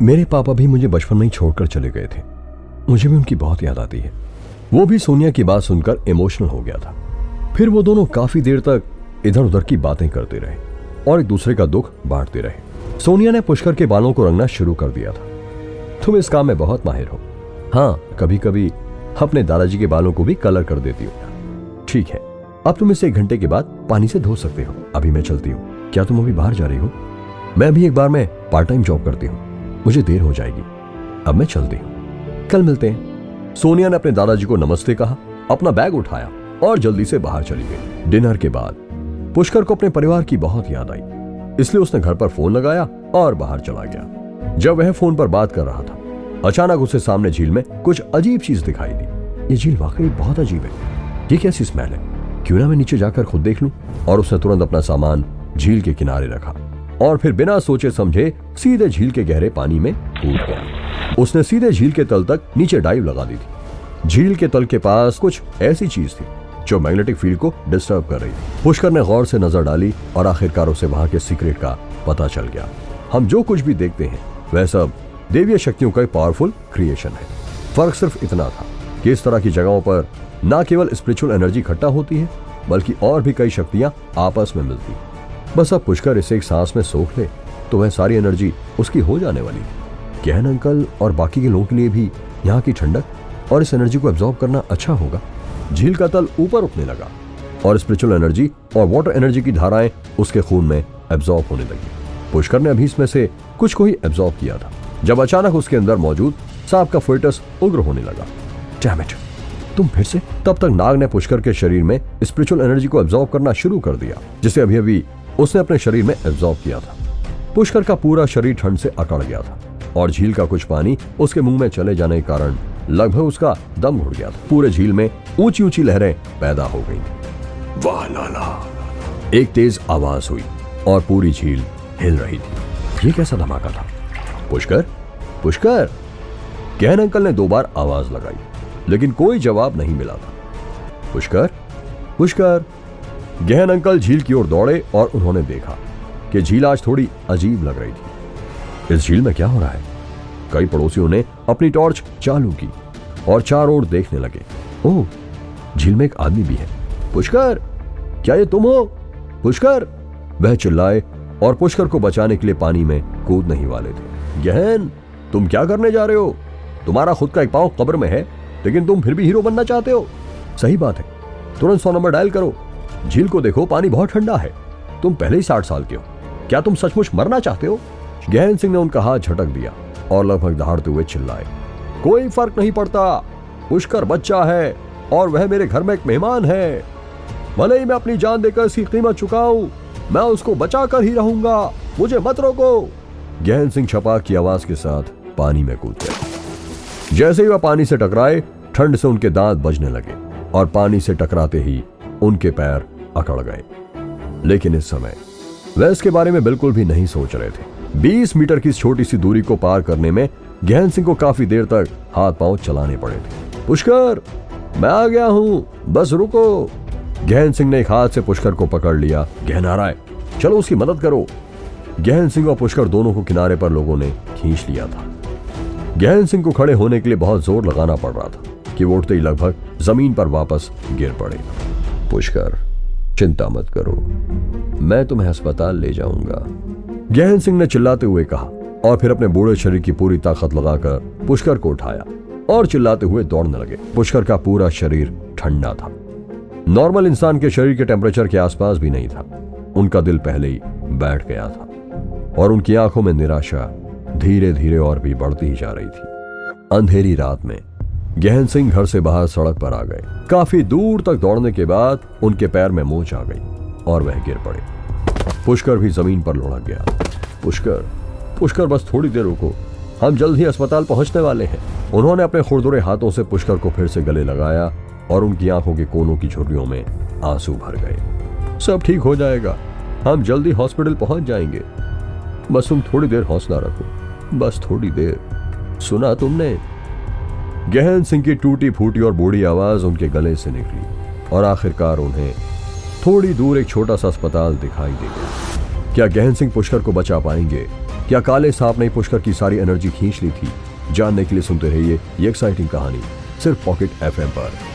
मेरे पापा भी मुझे बचपन में ही छोड़कर चले गए थे। मुझे भी उनकी बहुत याद आती है। वो भी सोनिया की बात सुनकर इमोशनल हो गया था। फिर वो दोनों काफी देर तक इधर उधर की बातें करते रहे और एक दूसरे का दुख बांटते रहे। सोनिया ने पुष्कर के बालों को रंगना शुरू कर दिया था। तुम इस काम में बहुत माहिर हो। हाँ, कभी कभी अपने दादाजी के बालों को भी कलर कर देती हो। ठीक है, अब तुम इसे 1 घंटे के बाद पानी से धो सकते हो। अभी मैं चलती हूँ। क्या तुम अभी बाहर जा रही हो? मैं भी एक बार में पार्ट टाइम जॉब करती हूँ, मुझे देर हो जाएगी। अब मैं चलती हूँ, कल मिलते हैं। सोनिया ने अपने दादाजी को नमस्ते कहा, अपना बैग उठाया और जल्दी से बाहर चली गई। डिनर के बाद पुष्कर को अपने परिवार की बहुत याद आई, इसलिए उसने घर पर फोन लगाया और बाहर चला गया। जब वह फोन पर बात कर रहा था, अचानक उसे सामने झील में कुछ अजीब चीज दिखाई दी। ये झील वाकई बहुत अजीब है। ये कैसी स्मेल है? क्यों ना मैं नीचे जाकर खुद देख लूं। और उसने तुरंत अपना सामान झील के किनारे रखा और फिर बिना सोचे समझे सीधे झील के गहरे पानी में कूद गया। उसने सीधे झील के तल तक नीचे डाइव लगा दी थी। झील के तल के पास कुछ ऐसी चीज थी जो मैग्नेटिक फील्ड को डिस्टर्ब कर रही थी। पुष्कर ने गौर से नजर डाली और आखिरकार उसे वहां के सीक्रेट का पता चल गया। हम जो कुछ भी देखते हैं वह सब देवीय शक्तियों का एक पावरफुल क्रिएशन है। फर्क सिर्फ इतना था कि इस तरह की जगहों पर न केवल स्पिरिचुअल एनर्जी इकट्ठा होती है, बल्कि और भी कई शक्तियां आपस में मिलती। बस अब पुष्कर इसे एक सांस में सोख ले तो वह सारी एनर्जी उसकी हो जाने वाली थी। गहन अंकल और बाकी के लोगों के लिए भी यहाँ की ठंडक और इस एनर्जी को एब्जॉर्ब करना अच्छा होगा। झील का तल ऊपर उठने लगा और स्पिरिचुअल एनर्जी और वाटर एनर्जी की धाराएं उसके खून में एब्जॉर्ब होने लगी। पुष्कर ने अभी इसमें से कुछ को ही एब्जॉर्ब किया था जब अचानक उसके अंदर मौजूद सांप का फीटस उग्र होने लगा। डैम इट, तुम फिर से? तब तक नाग ने पुष्कर के शरीर में स्पिरिचुअल एनर्जी को एब्जॉर्ब करना शुरू कर दिया, जिसे अभी अभी उसने अपने शरीर में एब्जॉर्ब किया था। पुष्कर का पूरा शरीर ठंड से अकड़ गया था और झील का कुछ पानी उसके मुंह में चले जाने के कारण लगभग उसका दम घुट गया था। पूरे झील में ऊंची ऊंची लहरें पैदा हो गई। वाह लाला, एक तेज आवाज हुई और पूरी झील हिल रही थी। ये कैसा धमाका था? पुष्कर, पुष्कर! गहन अंकल ने 2 बार आवाज लगाई, लेकिन कोई जवाब नहीं मिला था। पुष्कर, पुष्कर! गहन अंकल झील की ओर दौड़े और उन्होंने देखा कि झील आज थोड़ी अजीब लग रही थी। इस झील में क्या हो रहा है? कई पड़ोसियों ने अपनी टॉर्च चालू की और चारों ओर देखने लगे। ओह, झील में एक आदमी भी है। पुष्कर, क्या ये तुम हो? पुष्कर! वह चिल्लाए और पुष्कर को बचाने के लिए पानी में कूद नहीं वाले थे। गहन, तुम क्या करने जा रहे हो? तुम्हारा खुद का एक पांव कब्र में है, लेकिन तुम फिर भी हीरो बनना चाहते हो। सही बात है, तुरंत 100 नंबर डायल करो। झील को देखो, पानी बहुत ठंडा है। तुम पहले ही 60 साल के हो, क्या तुम सचमुच मरना चाहते हो? गहन सिंह ने उनका हाथ झटक दिया और लगभग दहाड़ते हुए चिल्लाए, कोई फर्क नहीं पड़ता। पुष्कर बच्चा है और वह मेरे घर में एक मेहमान है। भले ही मैं अपनी जान देकर इसकी कीमत चुकाऊं, मैं उसको बचा कर ही रहूंगा। मुझे मत रोको। गहन सिंह छपाक की आवाज के साथ पानी में कूद गए। जैसे ही वह पानी से टकराए, ठंड से उनके दांत बजने लगे और पानी से टकराते ही उनके पैर अकड़ गए। लेकिन इस समय वह इसके बारे में बिल्कुल भी नहीं सोच रहे थे। 20 मीटर की छोटी सी दूरी को पार करने में गहन सिंह को काफी देर तक हाथ पांव चलाने पड़े थे। पुष्कर, मैं आ गया हूं, बस रुको। गहन सिंह ने एक हाथ से पुष्कर को पकड़ लिया। गहन आ रहा है, चलो उसकी मदद करो। गहन सिंह और पुष्कर दोनों को किनारे पर लोगों ने खींच लिया था। गहन सिंह को खड़े होने के लिए बहुत जोर लगाना पड़ रहा था कि वो उठते ही लगभग जमीन पर वापस गिर पड़े। पुष्कर, चिंता मत करो, मैं तुम्हें अस्पताल ले जाऊंगा, गहन सिंह ने चिल्लाते हुए कहा और फिर अपने बूढ़े शरीर की पूरी ताकत लगाकर पुष्कर को उठाया और चिल्लाते हुए दौड़ने लगे। पुष्कर का पूरा शरीर ठंडा था, नॉर्मल इंसान के शरीर के टेम्परेचर के आसपास भी नहीं था। उनका दिल पहले ही बैठ गया था और उनकी आंखों में निराशा धीरे धीरे और भी बढ़ती ही जा रही थी। अंधेरी रात में गहन सिंह घर से बाहर सड़क पर आ गए। काफी दूर तक दौड़ने के बाद उनके पैर में मोच आ गई और वह गिर पड़े। पुष्कर भी जमीन पर लुढ़क गया। पुष्कर, पुष्कर बस थोड़ी देर रुको, हम जल्द ही अस्पताल पहुंचने वाले हैं। उन्होंने अपने खुरदुरे हाथों से पुष्कर को फिर से गले लगाया और उनकी आंखों के कोनों की झुर्रियों में आंसू भर गए। सब ठीक हो जाएगा, हम जल्दी हॉस्पिटल पहुंच जाएंगे, बस तुम थोड़ी देर हौसला रखो, बस थोड़ी देर। सुना तुमने? गहन सिंह की टूटी फूटी और बूढ़ी आवाज उनके गले से निकली और आखिरकार उन्हें थोड़ी दूर एक छोटा सा अस्पताल दिखाई दे गया। क्या गहन सिंह पुष्कर को बचा पाएंगे? क्या काले सांप ने पुष्कर की सारी एनर्जी खींच ली थी? जानने के लिए सुनते रहिए ये एक्साइटिंग कहानी सिर्फ पॉकेट एफएम पर।